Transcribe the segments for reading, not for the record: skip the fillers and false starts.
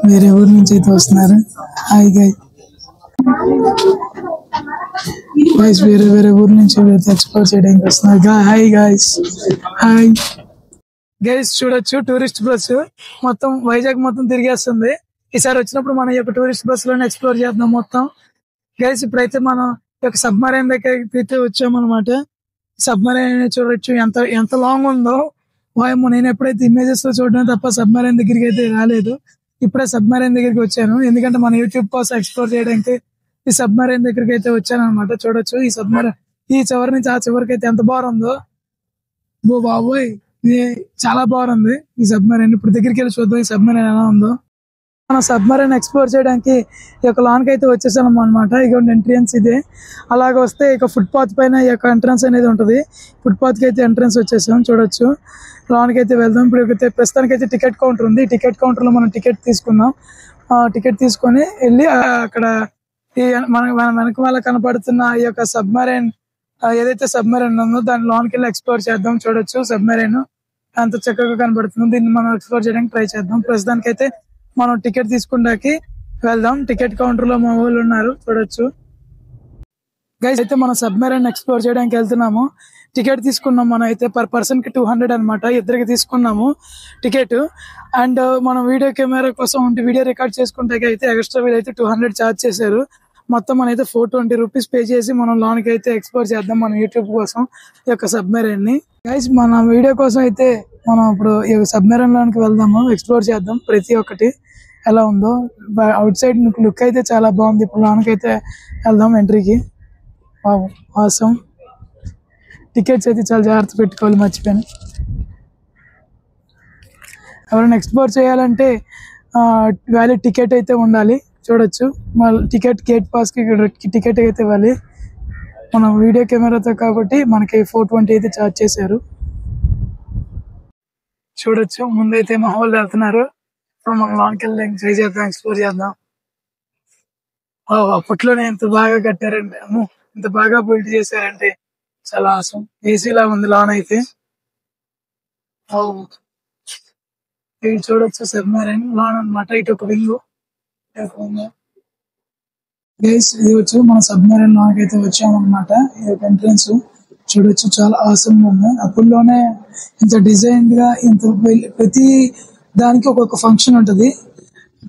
వేరే ఊరు నుంచి అయితే వస్తున్నారు. హాయ్ గైస్, వేరే వేరే ఊరు నుంచి ఎక్స్ప్లోర్ చేయడానికి వస్తున్నారు. Hi guys, hi guys. చూడొచ్చు టూరిస్ట్ బస్సు మొత్తం వైజాగ్ మొత్తం తిరిగేస్తుంది. ఈసారి వచ్చినప్పుడు మనం ఈ యొక్క టూరిస్ట్ బస్ లోనే ఎక్స్ప్లోర్ చేద్దాం మొత్తం. గైస్ ఇప్పుడైతే మనం ఈ యొక్క సబ్మరైన్ దగ్గరికి అయితే వచ్చామన్నమాట. సబ్మరైన్ చూడొచ్చు ఎంత ఎంత లాంగ్ ఉందో. వాయమ్మో, నేను ఎప్పుడైతే ఇమేజెస్ లో చూడడం తప్ప సబ్మరైన్ దగ్గరికి అయితే రాలేదు. ఇప్పుడే సబ్మరైన్ దగ్గరికి వచ్చాను, ఎందుకంటే మన యూట్యూబ్ కోసం ఎక్స్ప్లోర్ చేయడానికి ఈ సబ్మరైన్ దగ్గరికి అయితే వచ్చాను అనమాట. చూడొచ్చు ఈ సబ్మరైన్ ఈ చివరి నుంచి ఆ చివరికి అయితే ఎంత బాగుందో. ఓ బాబోయ్, ఇది చాలా బాగుంది ఈ సబ్మరైన్. ఇప్పుడు దగ్గరికి వెళ్ళి చూద్దాం ఈ సబ్మరైన్ ఎలా ఉందో. మనం సబ్మరైన్ ఎక్స్ప్లోర్ చేయడానికి ఈ యొక్క లాన్ కి అయితే వచ్చేసాం అనమాట. ఇక ఎంట్రన్స్ ఇదే. అలాగే వస్తే ఇక ఫుట్ పాత్ పైన ఈ యొక్క ఎంట్రన్స్ అనేది ఉంటుంది. ఫుట్ పాత్ కి అయితే ఎంట్రన్స్ వచ్చేసాం. చూడొచ్చు లాన్ కి అయితే వెళ్దాం. ఇప్పుడు ప్రస్తుతానికి అయితే టికెట్ కౌంటర్ ఉంది. టికెట్ కౌంటర్ లో మనం టికెట్ తీసుకుందాం. టికెట్ తీసుకొని వెళ్ళి అక్కడ ఈ మన వెనక వాళ్ళ కనపడుతున్న ఈ యొక్క సబ్మరైన్ ఏదైతే సబ్మరైన్ ఉందో దాని లోన్కి వెళ్ళి ఎక్స్ప్లోర్ చేద్దాం. చూడొచ్చు సబ్మరైన్ అంత చక్కగా కనబడుతుంది. దీన్ని మనం ఎక్స్ప్లోర్ చేయడానికి ట్రై చేద్దాం. ప్రస్తుతానికి అయితే మనం టికెట్ తీసుకుంటాకి వెళ్దాం. టికెట్ కౌంటర్ లో మా వాళ్ళు ఉన్నారు. చూడొచ్చు గైస్, అయితే మనం సబ్మరైన్ ఎక్స్ప్లోర్ చేయడానికి వెళ్తున్నాము. టికెట్ తీసుకున్నాం మనం అయితే పర్ పర్సన్ కి 200 అనమాట. ఇద్దరికి తీసుకున్నాము టికెట్. అండ్ మనం వీడియో కెమెరా కోసం వీడియో రికార్డ్ చేసుకుంటే అయితే ఎక్స్ట్రా వీల్ అయితే 200 ఛార్జ్ చేశారు. మొత్తం మన అయితే 420 రూపీస్ పే చేసి మనం లోన్కి అయితే ఎక్స్ప్లోర్ చేద్దాం మన యూట్యూబ్ కోసం ఈ యొక్క సబ్మెరైన్ ని. గైస్, మన వీడియో కోసం అయితే మనం ఇప్పుడు ఈ సబ్మెరైన్ లోనికి వెళ్దాము, ఎక్స్ప్లోర్ చేద్దాం ప్రతి ఒక్కటి ఎలా ఉందో. అవుట్ సైడ్ లుక్ అయితే చాలా బాగుంది. ఇప్పుడు లోన్కి అయితే వెళ్దాం ఎంట్రీకి. ఆసమ్. టికెట్స్ అయితే చాలా జాగ్రత్త పెట్టుకోవాలి, మర్చిపోయాను. ఎవరైనా ఎక్స్ప్లోర్ చేయాలంటే వ్యాలిడ్ టికెట్ అయితే ఉండాలి. చూడొచ్చు టికెట్ గేట్ పాస్ కి టికెట్ అయితే ఇవ్వాలి. మనం వీడియో కెమెరాతో కాబట్టి మనకి 420 అయితే ఛార్జ్ చేశారు. చూడొచ్చు ముందైతే మా వాళ్ళు వెళ్తున్నారు. ఇప్పుడు మనం లోన్కి వెళ్ళి ట్రై చేద్దాం, ఎక్స్ప్లోర్ చేద్దాం. అప్పట్లోనే ఎంత బాగా కట్టారంటే, ఇంత బాగా బిల్డ్ చేశారంటే చాలా ఆసం. ఏసీలా ఉంది లోన్ అయితే. ఇది చూడొచ్చు సబ్మెరైన్ లోన్ అనమాట. ఇటు ఒక వింగ్. ఇది వచ్చి మన సబ్మెరైన్ లోన్ అయితే వచ్చామన్నమాట. ఈ యొక్క ఎంట్రన్స్ చూడొచ్చు చాలా ఆసంగా ఉంది. అప్పుల్లోనే ఇంత డిజైన్ గా ఇంత ప్రతి దానికి ఒక్కొక్క ఫంక్షన్ ఉంటది.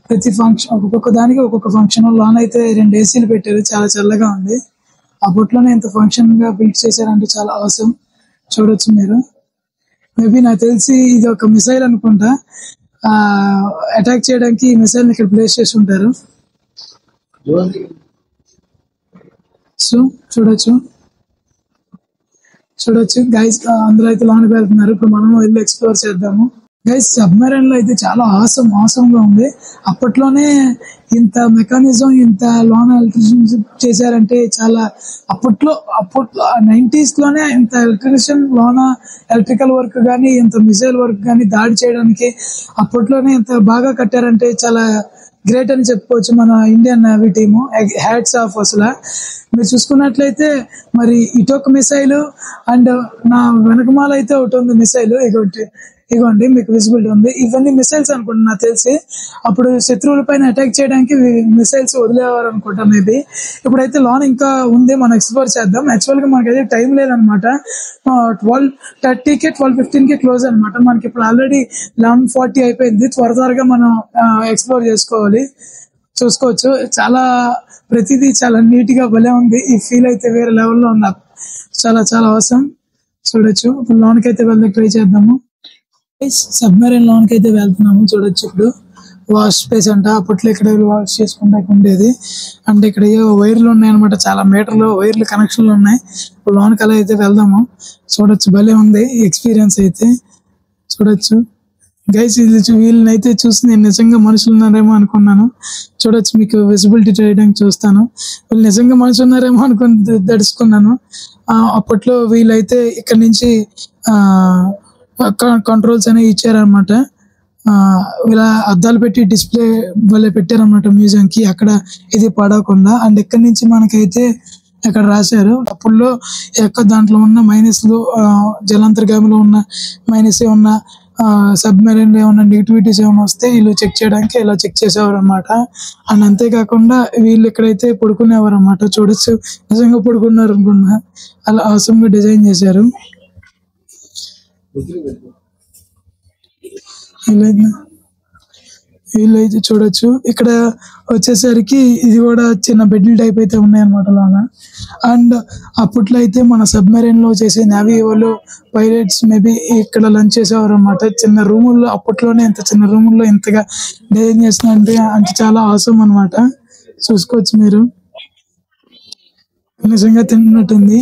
ప్రతి ఫంక్షన్ ఒక్కొక్క దానికి ఒక్కొక్క ఫంక్షన్. లోన్ అయితే 2 ఏసీలు పెట్టారు, చాలా చల్లగా ఉంది. అప్పట్లోనే ఇంత ఫంక్షన్ గా బిల్డ్ చేశారంటే చాలా ఆసం. చూడొచ్చు మీరు. మేబీ నాకు తెలిసి ఇది ఒక మిసైల్ అనుకుంటా. అటాక్ చేయడానికి ఈ మిసైల్ ఇక్కడ ప్లేస్ చేసి ఉంటారు. సో చూడొచ్చు గైస్, అందరూ అయితే లోన్కి వెళ్తున్నారు. ఇప్పుడు మనం వెళ్ళి ఎక్స్ప్లోర్ చేద్దాము. గైస్, సబ్మెరైన్ లో అయితే చాలా ఆసంగా ఉంది. అప్పట్లోనే ఇంత మెకానిజం, ఇంత లోన్ ఎలక్ట్రిషియన్ చేశారంటే చాలా అప్పట్లో 90s లోనే ఇంత ఎలక్ట్రిషియన్ లోన ఎలక్ట్రికల్ వర్క్ గానీ, ఇంత మిసైల్ వర్క్ గానీ దాడి చేయడానికి అప్పట్లోనే ఇంత బాగా కట్టారంటే చాలా గ్రేట్ అని చెప్పుకోవచ్చు మన Indian navy team. Hats off. అసలు మీరు చూసుకున్నట్లయితే మరి ఇటొక మిసైల్ అండ్ నా వెనకమాల అయితే ఒకటి ఉంది మిసైల్. ఇగోండి మీకు విజిబిలిటీ ఉంది. ఇవన్నీ మిసైల్స్ అనుకుంటా నాకు తెలిసి. అప్పుడు శత్రువుల పైన అటాక్ చేయడానికి మిసైల్స్ వదిలేవారు అనుకుంటా మేబీ. ఇప్పుడైతే లోన్ ఇంకా ఉంది, మనం ఎక్స్ప్లోర్ చేద్దాం. యాక్చువల్ గా మనకైతే టైం లేదనమాట. 12:30కి 12:15కి క్లోజ్ అనమాట. మనకి ఇప్పుడు ఆల్రెడీ 11:40 అయిపోయింది. త్వరగా మనం ఎక్స్ప్లోర్ చూసుకోవచ్చు. చాలా ప్రతిదీ చాలా నీట్ గా భలే ఉంది. ఈ ఫీల్ అయితే వేరే లెవెల్లో ఉంది. చాలా చాలా అవసరం. చూడొచ్చు. ఇప్పుడు లోన్కి అయితే వెళ్ళి ట్రై చేద్దాము. సబ్మెరైన్ లోన్ కి అయితే వెళ్తున్నాము. చూడొచ్చు ఇప్పుడు వాష్ స్పేస్ అంట. అప్పట్లో ఇక్కడ వాష్ చేసుకుంటా ఉండేది. అంటే ఇక్కడ వైర్లు ఉన్నాయి అనమాట. చాలా మీటర్లు వైర్లు కనెక్షన్లు ఉన్నాయి. ఇప్పుడు లోన్కి అలా అయితే వెళ్దాము. చూడొచ్చు భలే ఉంది ఎక్స్పీరియన్స్ అయితే. చూడొచ్చు గైస్, వీళ్ళని అయితే చూసి నేను నిజంగా మనుషులు ఉన్నారేమో అనుకున్నాను. చూడొచ్చు మీకు విజిబిలిటీ చేయడానికి చూస్తాను. వీళ్ళు నిజంగా మనుషులు ఉన్నారేమో అనుకుని దడుచుకున్నాను. అప్పట్లో వీళ్ళైతే ఇక్కడ నుంచి కంట్రోల్స్ అనేవి ఇచ్చారనమాట. ఇలా అద్దాలు పెట్టి డిస్ప్లే వల్ల పెట్టారనమాట మ్యూజియం కి. అక్కడ ఇది పడకుండా. అండ్ ఎక్కడి నుంచి మనకైతే ఇక్కడ రాశారు. అప్పుల్లో దాంట్లో ఉన్న మైనస్లు, జలాంతర్గామిలో ఉన్న మైనస్ ఉన్న సబ్మెరైన్ ఏమైనా నెగిటివిటీస్ ఏమైనా వస్తే వీళ్ళు చెక్ చేయడానికి ఇలా చెక్ చేసేవారు అనమాట. అండ్ అంతేకాకుండా వీళ్ళు ఎక్కడైతే పడుకునేవారు అనమాట. చూడొచ్చు, నిజంగా పడుకున్నారు అనుకున్నా, అలా అవసరంగా డిజైన్ చేశారు. వీళ్ళైతే చూడొచ్చు, ఇక్కడ వచ్చేసరికి ఇది కూడా చిన్న బెడ్ల టైప్ అయితే ఉన్నాయన్నమాట లోన. అండ్ అప్పట్లో అయితే మన సబ్మెరైన్ లో చేసే నేవీ వాళ్ళు పైలట్స్ మేబీ ఇక్కడ లంచ్ చేసేవారు అనమాట. చిన్న రూముల్లో, అప్పట్లోనే ఇంత చిన్న రూముల్లో ఇంతగా డిజైన్ చేస్తున్నారంటే అంటే చాలా అవసరం అనమాట. చూసుకోవచ్చు మీరు, నిజంగా తిన్నట్టుంది.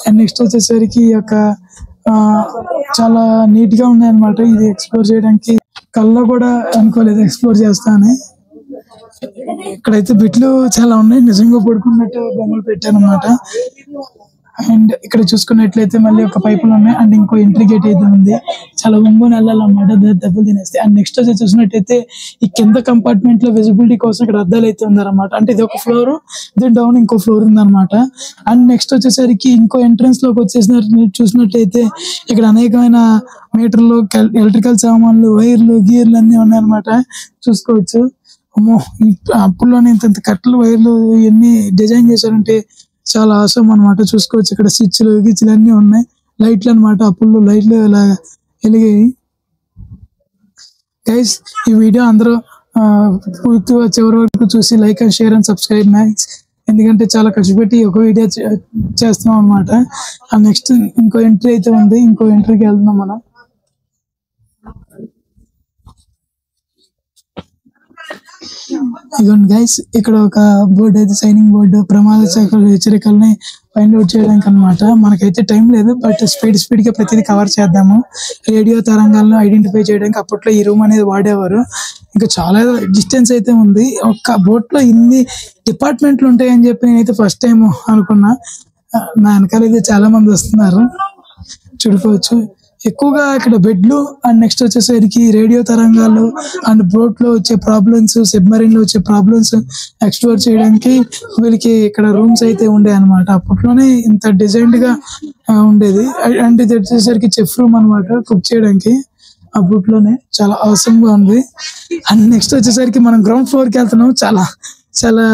అండ్ నెక్స్ట్ వచ్చేసరికి ఈ యొక్క చాలా నీట్ గా ఉన్నాయి అనమాట. ఇది ఎక్స్ప్లోర్ చేయడానికి కల్లో కూడా అనుకోలేదు ఎక్స్ప్లోర్ చేస్తానని. ఇక్కడైతే బిట్లు చాలా ఉన్నాయి, నిజంగా పడుకున్నట్టు బొమ్మలు పెట్టాను అనమాట. అండ్ ఇక్కడ చూసుకున్నట్లయితే మళ్ళీ ఒక పైపులు ఉన్నాయి. అండ్ ఇంకో ఎంట్రీ గేట్ అయితే ఉంది, చాలా వంగుని వెళ్ళాలన్నమాట, దెబ్బలు తినేస్తే. అండ్ నెక్స్ట్ వచ్చి చూసినట్టయితే ఈ కింద కంపార్ట్మెంట్ లో విజిబిలిటీ కోసం ఇక్కడ అద్దాలు అయితే ఉందన్నమాట. అంటే ఇది ఒక ఫ్లోర్, దీని డౌన్ ఇంకో ఫ్లోర్ ఉందన్నమాట. అండ్ నెక్స్ట్ వచ్చేసరికి ఇంకో ఎంట్రన్స్ లోకి వచ్చేసిన చూసినట్టయితే ఇక్కడ అనేకమైన మీటర్లు, ఎలక్ట్రికల్ సామాన్లు, వైర్లు, గీర్లు అన్ని ఉన్నాయన్నమాట. చూసుకోవచ్చు. అమ్మో, అప్పుల్లోనే ఇంత కట్టలు, వైర్లు ఇవన్నీ డిజైన్ చేశారంటే చాలా అవసరం అనమాట. చూసుకోవచ్చు, ఇక్కడ స్విచ్లు, గిచ్లు అన్ని ఉన్నాయి. లైట్లు అనమాట, అప్పుల్లో లైట్లు ఇలా వెలిగాయి. గైస్, ఈ వీడియో అందరూ పూర్తిగా చివరి వరకు చూసి like and share and subscribe max, ఎందుకంటే చాలా కష్టపెట్టి ఒక వీడియో చేస్తున్నాం అనమాట. నెక్స్ట్ ఇంకో ఎంట్రీ అయితే ఉంది, ఇంకో ఎంట్రీకి వెళ్తున్నాం మనం. ఇదిగోండి గైస్, ఇక్కడ ఒక బోర్డు అయితే, సైనింగ్ బోర్డు, ప్రమాద హెచ్చరికల్ని ఫైండ్ అవుట్ చేయడానికి అనమాట. మనకైతే టైం లేదు, బట్ స్పీడ్ గా ప్రతిదీ కవర్ చేద్దాము. రేడియో తరంగాలను ఐడెంటిఫై చేయడానికి అప్పట్లో ఈ రూమ్ అనేది వాడేవారు. ఇంకా చాలా డిస్టెన్స్ అయితే ఉంది. ఒక బోట్ లో ఇన్ని డిపార్ట్మెంట్లు ఉంటాయని చెప్పి నేనైతే ఫస్ట్ టైం అనుకున్నా. నా వెనకాల అయితే చాలా మంది వస్తున్నారు, చూడుకోవచ్చు. ఎక్కువగా ఇక్కడ బెడ్లు, అండ్ నెక్స్ట్ వచ్చేసరికి రేడియో తరంగాలు, అండ్ బోట్ లో వచ్చే ప్రాబ్లమ్స్, సబ్మరీన్ లో వచ్చే ప్రాబ్లమ్స్ ఎక్స్ప్లోర్ చేయడానికి వీళ్ళకి ఇక్కడ రూమ్స్ అయితే ఉండే అనమాట. అప్పట్లోనే ఇంత డిజైన్డ్ గా ఉండేది. అండ్ ఇది వచ్చేసరికి చెఫ్ రూమ్ అనమాట, కుక్ చేయడానికి. అప్పట్లోనే చాలా అవసరంగా ఉంది. అండ్ నెక్స్ట్ వచ్చేసరికి మనం గ్రౌండ్ ఫ్లోర్ కి వెళ్తున్నాం. చాలా చాలా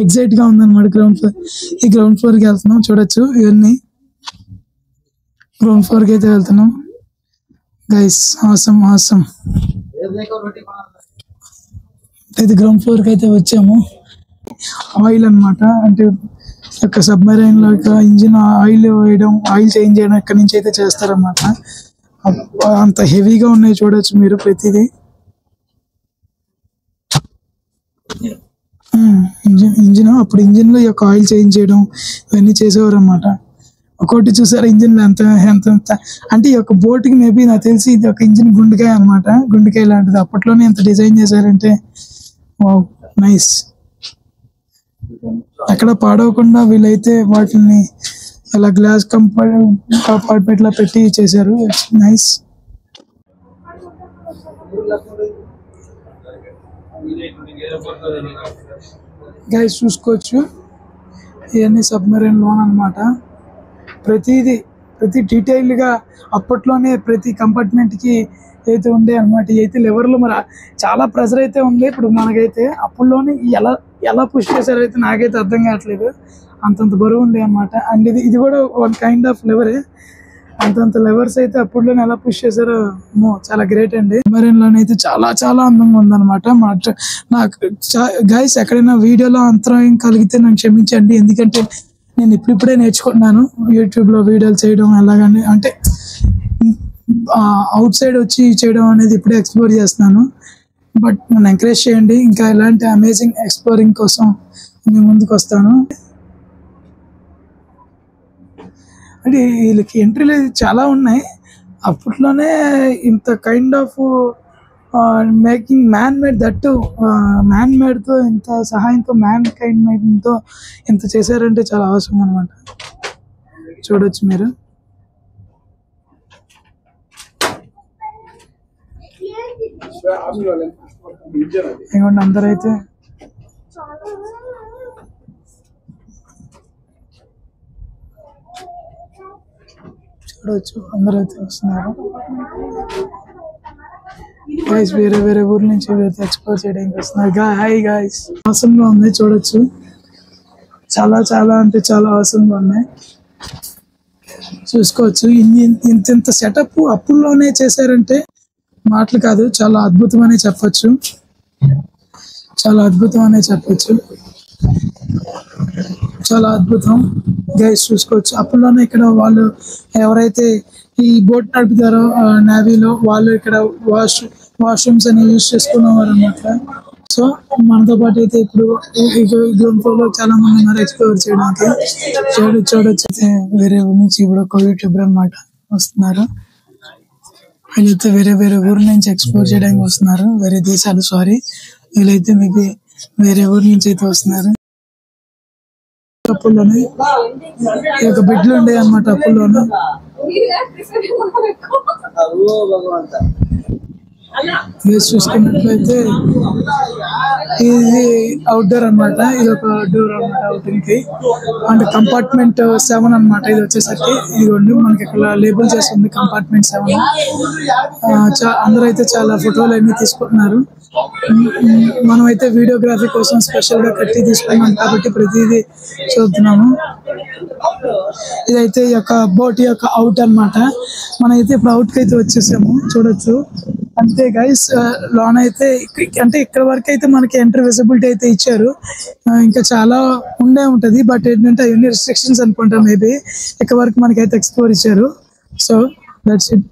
ఎక్సైట్ గా ఉంది అనమాట గ్రౌండ్ ఫ్లోర్. ఈ గ్రౌండ్ ఫ్లోర్ కి వెళ్తున్నాం, చూడొచ్చు. ఇవన్నీ గ్రౌండ్ ఫ్లోర్ కి అయితే వెళ్తున్నాం గైస్. ఆసం అయితే గ్రౌండ్ ఫ్లోర్ కి అయితే వచ్చాము. ఆయిల్ అనమాట, అంటే యొక్క సబ్మెరైన్ లో ఇంజిన్ ఆయిల్ వేయడం, ఆయిల్ చేంజ్ చేయడం ఇక్కడ నుంచి అయితే చేస్తారన్నమాట. అంత హెవీగా ఉన్నాయి, చూడొచ్చు మీరు ప్రతిదీ. ఇంజిన్ అప్పుడు ఇంజిన్ లో యొక్క ఆయిల్ చేంజ్ చేయడం ఇవన్నీ చేసేవారు అనమాట. ఒకటి చూసారు ఇంజిన్ ఎంత ఎంత ఎంత అంటే ఈ యొక్క బోట్ కి మేబీ నాకు తెలిసి ఇది ఒక ఇంజిన్ గుండెకాయ అనమాట. గుండెకాయ లాంటిది. అప్పట్లోనే ఎంత డిజైన్ చేశారంటే వావ్, నైస్. ఎక్కడ పాడవకుండా వీళ్ళైతే వాటిని అలా గ్లాస్ కంపార్ట్మెంట్ లో పెట్టి చేశారు. నైస్. గైస్ చూసుకోవచ్చు, ఇవన్నీ సబ్మెరైన్ లోన్ అనమాట. ప్రతి డీటెయిల్ గా అప్పట్లోనే ప్రతి కంపార్ట్మెంట్ కి అయితే ఉండే అనమాట. అయితే లెవర్లు మరి చాలా ప్రెజర్ అయితే ఉంది. ఇప్పుడు మనకైతే అప్పుల్లోనే ఎలా ఎలా పుష్ చేశారో అయితే నాకైతే అర్థం కావట్లేదు. అంతంత బరువు ఉండే అనమాట. అండ్ ఇది కూడా వన్ కైండ్ ఆఫ్ లెవరే. అంతంత లెవర్స్ అయితే అప్పట్లోనే ఎలా పుష్ చేశారో చాలా గ్రేట్ అండి. సబ్మెరైన్ లోనే అయితే చాలా చాలా అందంగా ఉందన్నమాట. నాకు గైస్ ఎక్కడైనా వీడియోలో అంతరాయం కలిగితే నాకు క్షమించండి, ఎందుకంటే నేను ఇప్పుడిప్పుడే నేర్చుకుంటున్నాను యూట్యూబ్ లో వీడియోలు చేయడం ఎలాగని. అంటే అవుట్ సైడ్ వచ్చి చేయడం అనేది ఇప్పుడే ఎక్స్ప్లోర్ చేస్తున్నాను. బట్ నన్ను ఎంకరేజ్ చేయండి, ఇంకా ఇలాంటి అమేజింగ్ ఎక్స్ప్లోరింగ్ కోసం నేను ముందుకు వస్తాను. అంటే వీళ్ళకి ఎంట్రీలు చాలా ఉన్నాయి. అప్పట్లోనే ఇంత kind of making man made, that man made తో ఇంత సహాయంతో, మ్యాన్ కైండ్ మేడ్ తో ఇంత చేశారంటే చాలా అవసరం అనమాట. చూడొచ్చు మీరు. ఇవ్వండి, అందరైతే చూడవచ్చు, అందరైతే వస్తున్నారు. గైస్ వేరే వేరే ఊరు నుంచి వీళ్ళైతే ఎక్స్ప్లోర్ చేయడానికి వస్తున్నారు. హాయ్ గైస్, awesome గా ఉంది చూడొచ్చు. చాలా చాలా అంటే చాలా awesome గా ఉన్నాయి, చూసుకోవచ్చు. ఇంత సెటప్ అప్పుల్లోనే చేశారంటే మాటలు కాదు, చాలా అద్భుతం అనే చెప్పొచ్చు, చాలా అద్భుతం అనే చెప్పొచ్చు, చాలా అద్భుతం. గైస్ చూసుకోవచ్చు, అప్పుల్లోనే ఇక్కడ వాళ్ళు ఎవరైతే ఈ బోట్ నడుపుతారో నేవీలో వాళ్ళు ఇక్కడ వాష్రూమ్స్ అని యూజ్ చేసుకునేవారు అనమాట. సో మనతో పాటు అయితే ఇప్పుడు గ్రౌండ్ ఫ్లోర్ లో చాలా మంది ఉన్నారు ఎక్స్ప్లోర్ చేయడానికి. చూడొచ్చు వేరే ఊరు నుంచి ఇప్పుడు ఒక యూట్యూబర్ అనమాట వస్తున్నారు. వీళ్ళైతే వేరే వేరే ఊరు నుంచి ఎక్స్ప్లోర్ చేయడానికి వస్తున్నారు, వేరే దేశాలు. సారీ, వీళ్ళైతే మీకు వేరే ఊరు నుంచి అయితే వస్తున్నారు. అప్పుల్లోనే ఈ యొక్క బెడ్లు ఉండే అనమాట. అప్పుల్లోనే చూసుకున్నట్లయితే ఇది అవుట్డోర్ అనమాట, ఇది ఒక డోర్ అనమాట అవుటింగ్ కి. అంటే కంపార్ట్మెంట్ 7 అనమాట. ఇది వచ్చేసరికి ఇదిగోండి మనకి ఇక్కడ లేబుల్ చేస్తుంది కంపార్ట్మెంట్ 7. అందరూ అయితే చాలా ఫోటోలు అన్ని తీసుకుంటున్నారు. మనం అయితే వీడియోగ్రఫీ కోసం స్పెషల్ గా కట్టి తీసుకున్నాం కాబట్టి ప్రతిదీ చూస్తున్నాము. ఇదైతే ఈ యొక్క బోట్ యొక్క అవుట్ అనమాట. మనం అయితే ఇప్పుడు అవుట్ కి అయితే వచ్చేసాము, చూడొచ్చు. అంతే గైస్, లోన్ అయితే అంటే ఇక్కడ వరకు అయితే మనకి ఎంట్రీ విజిబిలిటీ అయితే ఇచ్చారు. ఇంకా చాలా ఉంటది, బట్ ఏంటంటే అవన్నీ రిస్ట్రిక్షన్స్ అనుకుంటా. మేబీ ఇక్కడ వరకు మనకైతే ఎక్స్ప్లోర్ ఇచ్చారు. So that's it.